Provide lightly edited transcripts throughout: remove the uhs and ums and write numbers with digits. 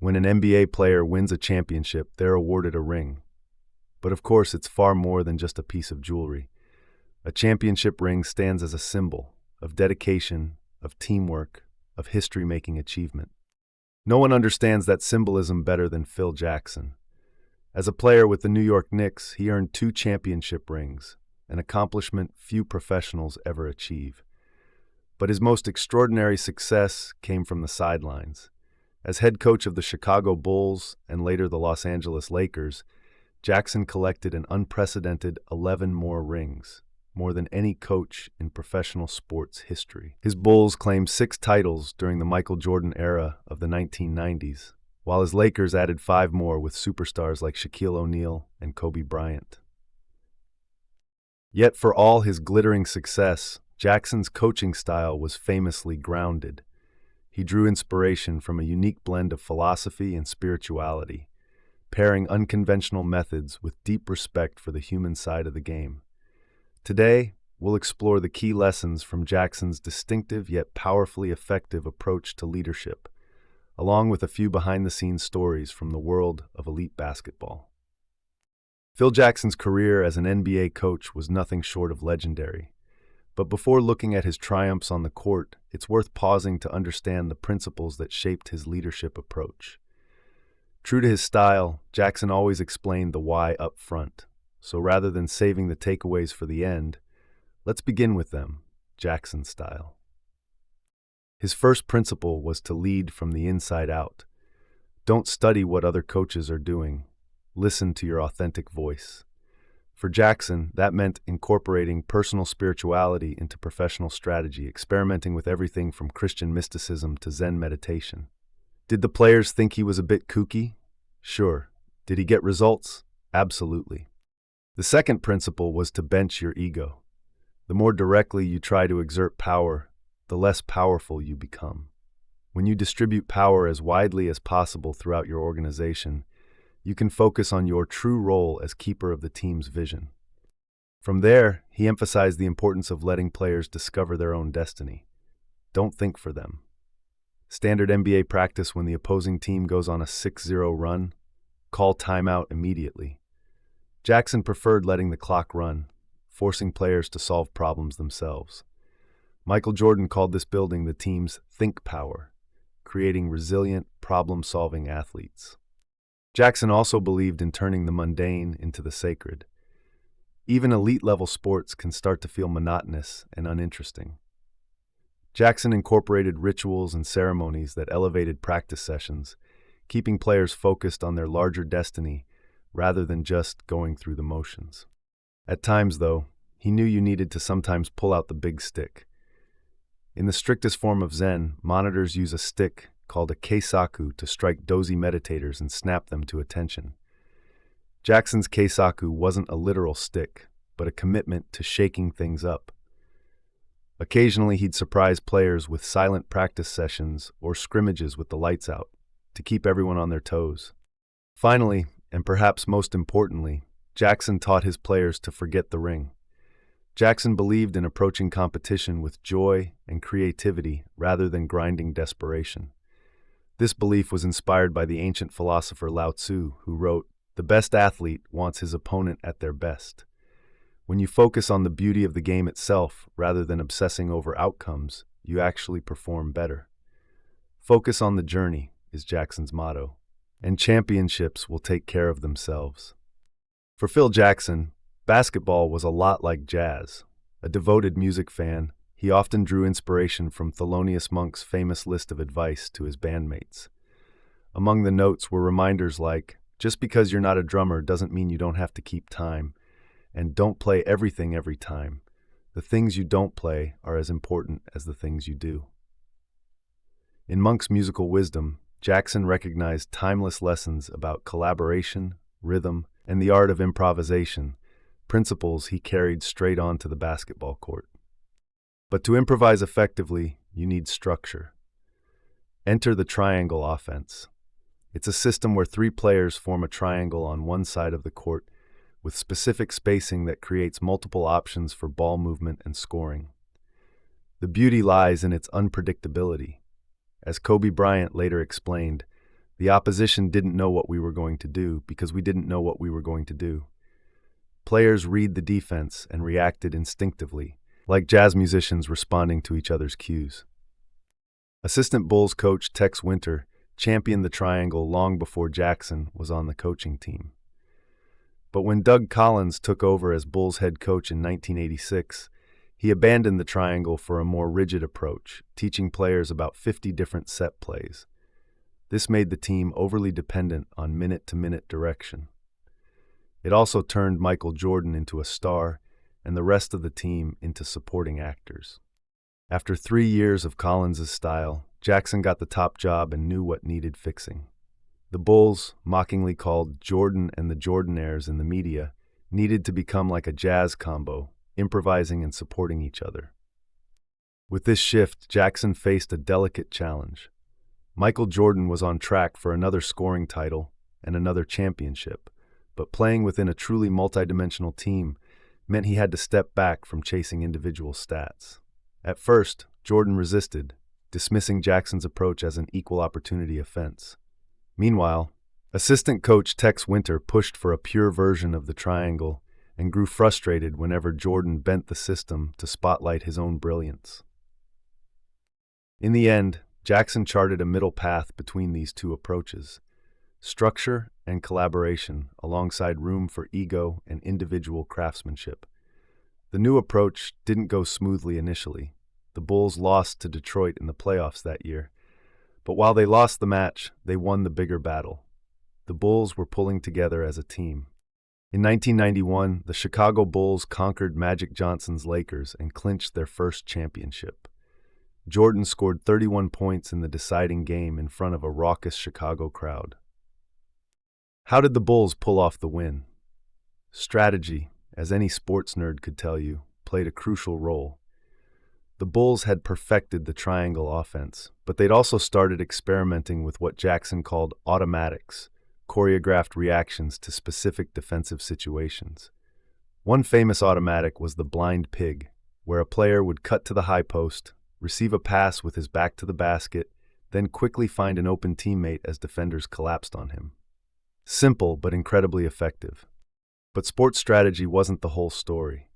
When an NBA player wins a championship, they're awarded a ring. But of course, it's far more than just a piece of jewelry. A championship ring stands as a symbol of dedication, of teamwork, of history-making achievement. No one understands that symbolism better than Phil Jackson. As a player with the New York Knicks, he earned 2 championship rings, an accomplishment few professionals ever achieve. But his most extraordinary success came from the sidelines. As head coach of the Chicago Bulls and later the Los Angeles Lakers, Jackson collected an unprecedented 11 more rings, more than any coach in professional sports history. His Bulls claimed 6 titles during the Michael Jordan era of the 1990s, while his Lakers added 5 more with superstars like Shaquille O'Neal and Kobe Bryant. Yet for all his glittering success, Jackson's coaching style was famously grounded. He drew inspiration from a unique blend of philosophy and spirituality, pairing unconventional methods with deep respect for the human side of the game. Today, we'll explore the key lessons from Jackson's distinctive yet powerfully effective approach to leadership, along with a few behind-the-scenes stories from the world of elite basketball. Phil Jackson's career as an NBA coach was nothing short of legendary. But before looking at his triumphs on the court, it's worth pausing to understand the principles that shaped his leadership approach. True to his style, Jackson always explained the why up front. So rather than saving the takeaways for the end, let's begin with them, Jackson style. His first principle was to lead from the inside out. Don't study what other coaches are doing. Listen to your authentic voice. For Jackson, that meant incorporating personal spirituality into professional strategy, experimenting with everything from Christian mysticism to Zen meditation. Did the players think he was a bit kooky? Sure. Did he get results? Absolutely. The second principle was to bench your ego. The more directly you try to exert power, the less powerful you become. When you distribute power as widely as possible throughout your organization, you can focus on your true role as keeper of the team's vision. From there, he emphasized the importance of letting players discover their own destiny. Don't think for them. Standard NBA practice: when the opposing team goes on a 6-0 run, call timeout immediately. Jackson preferred letting the clock run, forcing players to solve problems themselves. Michael Jordan called this building the team's think power, creating resilient, problem-solving athletes. Jackson also believed in turning the mundane into the sacred. Even elite-level sports can start to feel monotonous and uninteresting. Jackson incorporated rituals and ceremonies that elevated practice sessions, keeping players focused on their larger destiny rather than just going through the motions. At times, though, he knew you needed to sometimes pull out the big stick. In the strictest form of Zen, monitors use a stick called a keisaku to strike dozy meditators and snap them to attention. Jackson's keisaku wasn't a literal stick, but a commitment to shaking things up. Occasionally, he'd surprise players with silent practice sessions or scrimmages with the lights out to keep everyone on their toes. Finally, and perhaps most importantly, Jackson taught his players to forget the ring. Jackson believed in approaching competition with joy and creativity rather than grinding desperation. This belief was inspired by the ancient philosopher Lao Tzu, who wrote, "The best athlete wants his opponent at their best." When you focus on the beauty of the game itself rather than obsessing over outcomes, you actually perform better. Focus on the journey is Jackson's motto, and championships will take care of themselves. For Phil Jackson, basketball was a lot like jazz. A devoted music fan, he often drew inspiration from Thelonious Monk's famous list of advice to his bandmates. Among the notes were reminders like, "Just because you're not a drummer doesn't mean you don't have to keep time," and "Don't play everything every time. The things you don't play are as important as the things you do." In Monk's musical wisdom, Jackson recognized timeless lessons about collaboration, rhythm, and the art of improvisation, principles he carried straight onto the basketball court. But to improvise effectively, you need structure. Enter the triangle offense. It's a system where 3 players form a triangle on one side of the court with specific spacing that creates multiple options for ball movement and scoring. The beauty lies in its unpredictability. As Kobe Bryant later explained, The opposition didn't know what we were going to do because we didn't know what we were going to do. Players read the defense and reacted instinctively, like jazz musicians responding to each other's cues. Assistant Bulls coach Tex Winter championed the triangle long before Jackson was on the coaching team. But when Doug Collins took over as Bulls head coach in 1986, he abandoned the triangle for a more rigid approach, teaching players about 50 different set plays. This made the team overly dependent on minute-to-minute direction. It also turned Michael Jordan into a star and the rest of the team into supporting actors. After 3 years of Collins' style, Jackson got the top job and knew what needed fixing. The Bulls, mockingly called Jordan and the Jordanairs in the media, needed to become like a jazz combo, improvising and supporting each other. With this shift, Jackson faced a delicate challenge. Michael Jordan was on track for another scoring title and another championship, but playing within a truly multidimensional team meant he had to step back from chasing individual stats. At first, Jordan resisted, dismissing Jackson's approach as an equal opportunity offense. Meanwhile, assistant coach Tex Winter pushed for a pure version of the triangle and grew frustrated whenever Jordan bent the system to spotlight his own brilliance. In the end, Jackson charted a middle path between these two approaches: structure and collaboration, alongside room for ego and individual craftsmanship. The new approach didn't go smoothly initially. The Bulls lost to Detroit in the playoffs that year. But while they lost the match, they won the bigger battle. The Bulls were pulling together as a team. In 1991, the Chicago Bulls conquered Magic Johnson's Lakers and clinched their first championship. Jordan scored 31 points in the deciding game in front of a raucous Chicago crowd. How did the Bulls pull off the win? Strategy, as any sports nerd could tell you, played a crucial role. The Bulls had perfected the triangle offense, but they'd also started experimenting with what Jackson called automatics, choreographed reactions to specific defensive situations. One famous automatic was the blind pig, where a player would cut to the high post, receive a pass with his back to the basket, then quickly find an open teammate as defenders collapsed on him. Simple but incredibly effective. But sports strategy wasn't the whole story.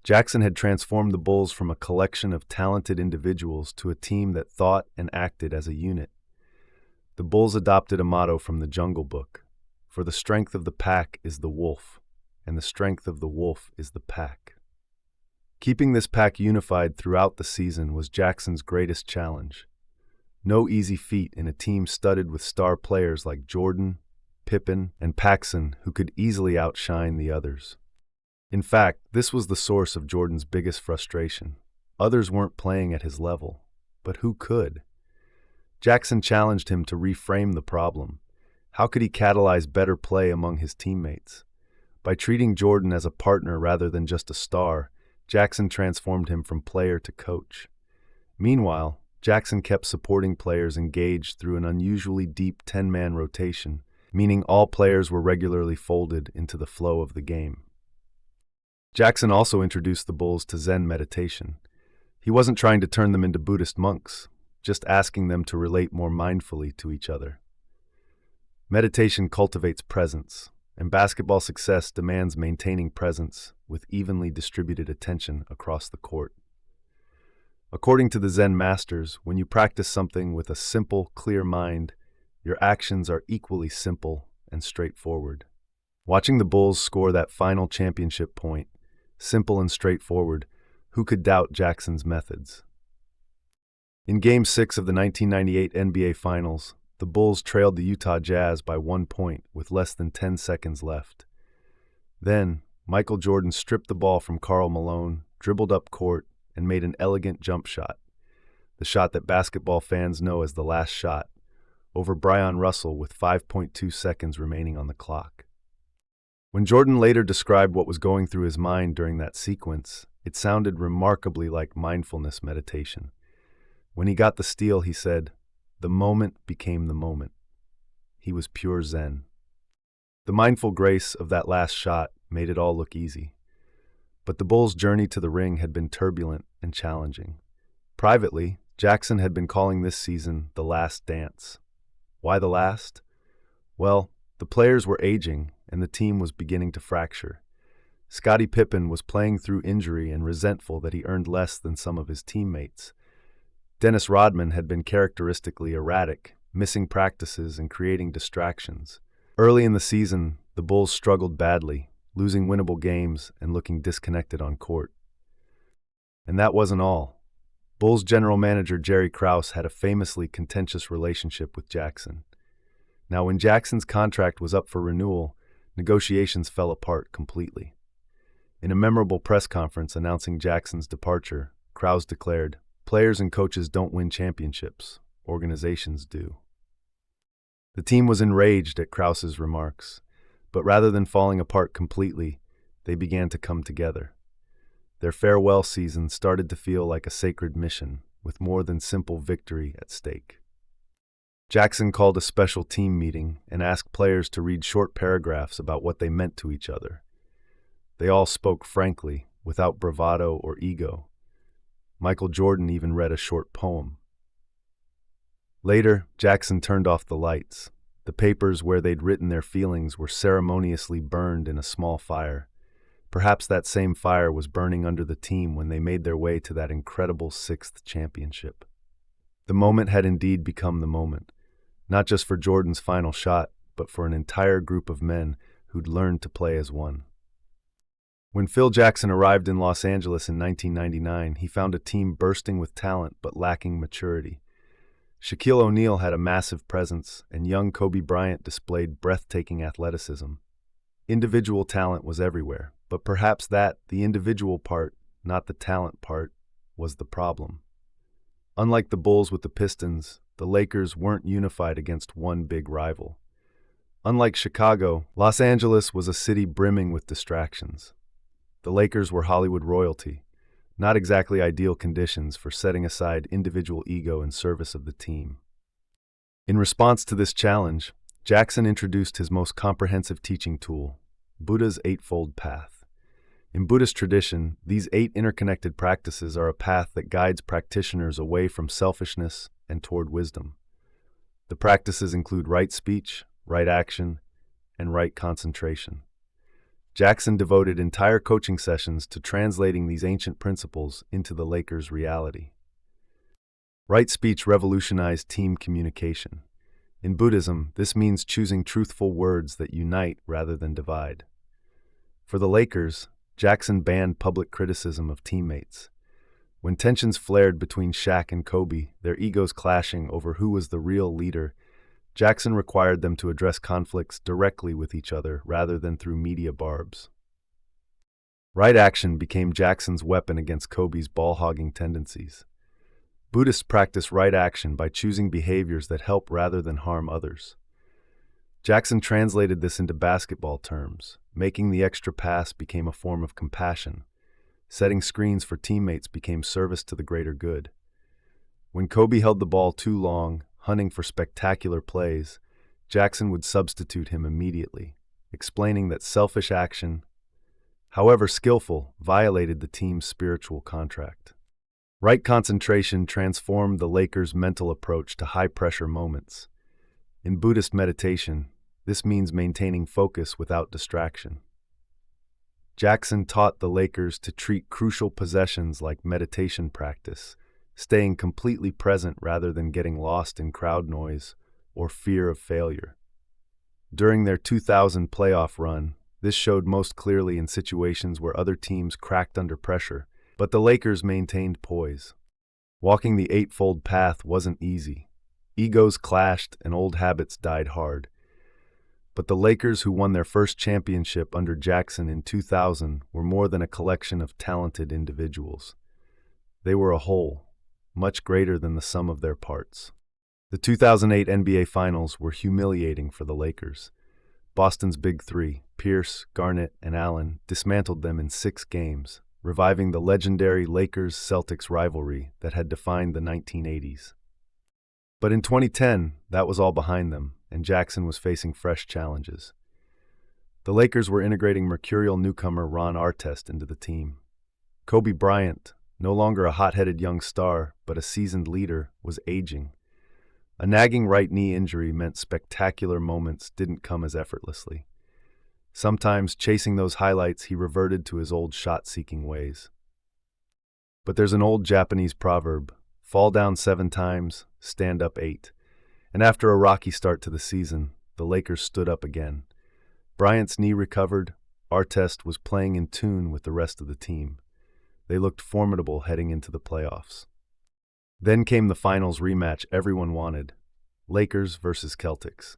Jackson had transformed the Bulls from a collection of talented individuals to a team that thought and acted as a unit. The Bulls adopted a motto from the Jungle Book: "For the strength of the pack is the wolf, and the strength of the wolf is the pack." Keeping this pack unified throughout the season was Jackson's greatest challenge. No easy feat in a team studded with star players like Jordan, Pippen, and Paxson, who could easily outshine the others. In fact, this was the source of Jordan's biggest frustration. Others weren't playing at his level, but who could? Jackson challenged him to reframe the problem. How could he catalyze better play among his teammates? By treating Jordan as a partner rather than just a star, Jackson transformed him from player to coach. Meanwhile, Jackson kept supporting players engaged through an unusually deep 10-man rotation, meaning all players were regularly folded into the flow of the game. Jackson also introduced the Bulls to Zen meditation. He wasn't trying to turn them into Buddhist monks, just asking them to relate more mindfully to each other. Meditation cultivates presence, and basketball success demands maintaining presence with evenly distributed attention across the court. According to the Zen masters, when you practice something with a simple, clear mind, your actions are equally simple and straightforward. Watching the Bulls score that final championship point, simple and straightforward, who could doubt Jackson's methods? In Game 6 of the 1998 NBA Finals, the Bulls trailed the Utah Jazz by 1 point with less than 10 seconds left. Then, Michael Jordan stripped the ball from Karl Malone, dribbled up court, and made an elegant jump shot, the shot that basketball fans know as the last shot, over Brian Russell with 5.2 seconds remaining on the clock. When Jordan later described what was going through his mind during that sequence, it sounded remarkably like mindfulness meditation. When he got the steal, he said, "The moment became the moment." He was pure Zen. The mindful grace of that last shot made it all look easy. But the Bulls' journey to the ring had been turbulent and challenging. Privately, Jackson had been calling this season the last dance. Why the last? Well, the players were aging, and the team was beginning to fracture. Scottie Pippen was playing through injury and resentful that he earned less than some of his teammates. Dennis Rodman had been characteristically erratic, missing practices and creating distractions. Early in the season, the Bulls struggled badly, losing winnable games and looking disconnected on court. And that wasn't all. Bulls general manager Jerry Krause had a famously contentious relationship with Jackson. Now, when Jackson's contract was up for renewal, negotiations fell apart completely. In a memorable press conference announcing Jackson's departure, Krause declared, "Players and coaches don't win championships. Organizations do." The team was enraged at Krause's remarks, but rather than falling apart completely, they began to come together. Their farewell season started to feel like a sacred mission, with more than simple victory at stake. Jackson called a special team meeting and asked players to read short paragraphs about what they meant to each other. They all spoke frankly, without bravado or ego. Michael Jordan even read a short poem. Later, Jackson turned off the lights. The papers where they'd written their feelings were ceremoniously burned in a small fire. Perhaps that same fire was burning under the team when they made their way to that incredible sixth championship. The moment had indeed become the moment, not just for Jordan's final shot, but for an entire group of men who'd learned to play as one. When Phil Jackson arrived in Los Angeles in 1999, he found a team bursting with talent but lacking maturity. Shaquille O'Neal had a massive presence, and young Kobe Bryant displayed breathtaking athleticism. Individual talent was everywhere, but perhaps the individual part, not the talent part, was the problem. Unlike the Bulls with the Pistons, the Lakers weren't unified against one big rival. Unlike Chicago, Los Angeles was a city brimming with distractions. The Lakers were Hollywood royalty, not exactly ideal conditions for setting aside individual ego in service of the team. In response to this challenge, Jackson introduced his most comprehensive teaching tool, Buddha's Eightfold Path. In Buddhist tradition, these 8 interconnected practices are a path that guides practitioners away from selfishness and toward wisdom. The practices include right speech, right action, and right concentration. Jackson devoted entire coaching sessions to translating these ancient principles into the Lakers' reality. Right speech revolutionized team communication. In Buddhism, this means choosing truthful words that unite rather than divide. For the Lakers, Jackson banned public criticism of teammates. When tensions flared between Shaq and Kobe, their egos clashing over who was the real leader, Jackson required them to address conflicts directly with each other rather than through media barbs. Right action became Jackson's weapon against Kobe's ball-hogging tendencies. Buddhists practice right action by choosing behaviors that help rather than harm others. Jackson translated this into basketball terms. Making the extra pass became a form of compassion. Setting screens for teammates became service to the greater good. When Kobe held the ball too long, hunting for spectacular plays, Jackson would substitute him immediately, explaining that selfish action, however skillful, violated the team's spiritual contract. Right concentration transformed the Lakers' mental approach to high-pressure moments. In Buddhist meditation, this means maintaining focus without distraction. Jackson taught the Lakers to treat crucial possessions like meditation practice, staying completely present rather than getting lost in crowd noise or fear of failure. During their 2000 playoff run, this showed most clearly in situations where other teams cracked under pressure, but the Lakers maintained poise. Walking the eightfold path wasn't easy. Egos clashed and old habits died hard. But the Lakers, who won their first championship under Jackson in 2000, were more than a collection of talented individuals. They were a whole, much greater than the sum of their parts. The 2008 NBA Finals were humiliating for the Lakers. Boston's Big Three, Pierce, Garnett, and Allen, dismantled them in 6 games, reviving the legendary Lakers-Celtics rivalry that had defined the 1980s. But in 2010, that was all behind them, and Jackson was facing fresh challenges. The Lakers were integrating mercurial newcomer Ron Artest into the team. Kobe Bryant, no longer a hot-headed young star, but a seasoned leader, was aging. A nagging right knee injury meant spectacular moments didn't come as effortlessly. Sometimes, chasing those highlights, he reverted to his old shot-seeking ways. But there's an old Japanese proverb, fall down 7 times, stand up 8. And after a rocky start to the season, the Lakers stood up again. Bryant's knee recovered, Artest was playing in tune with the rest of the team. They looked formidable heading into the playoffs. Then came the finals rematch everyone wanted, Lakers versus Celtics.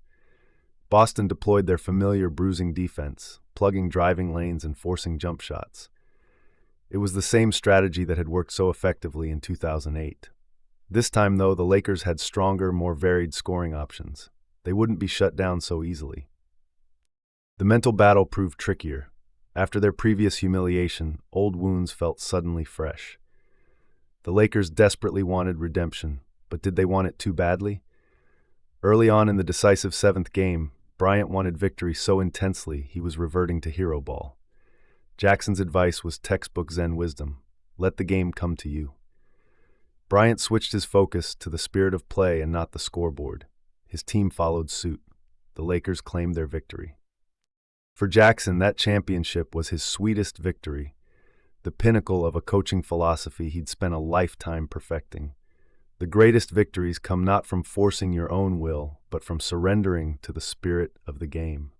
Boston deployed their familiar bruising defense, plugging driving lanes and forcing jump shots. It was the same strategy that had worked so effectively in 2008. This time, though, the Lakers had stronger, more varied scoring options. They wouldn't be shut down so easily. The mental battle proved trickier. After their previous humiliation, old wounds felt suddenly fresh. The Lakers desperately wanted redemption, but did they want it too badly? Early on in the decisive 7th game, Bryant wanted victory so intensely he was reverting to hero ball. Jackson's advice was textbook Zen wisdom: let the game come to you. Bryant switched his focus to the spirit of play and not the scoreboard. His team followed suit. The Lakers claimed their victory. For Jackson, that championship was his sweetest victory, the pinnacle of a coaching philosophy he'd spent a lifetime perfecting. The greatest victories come not from forcing your own will, but from surrendering to the spirit of the game.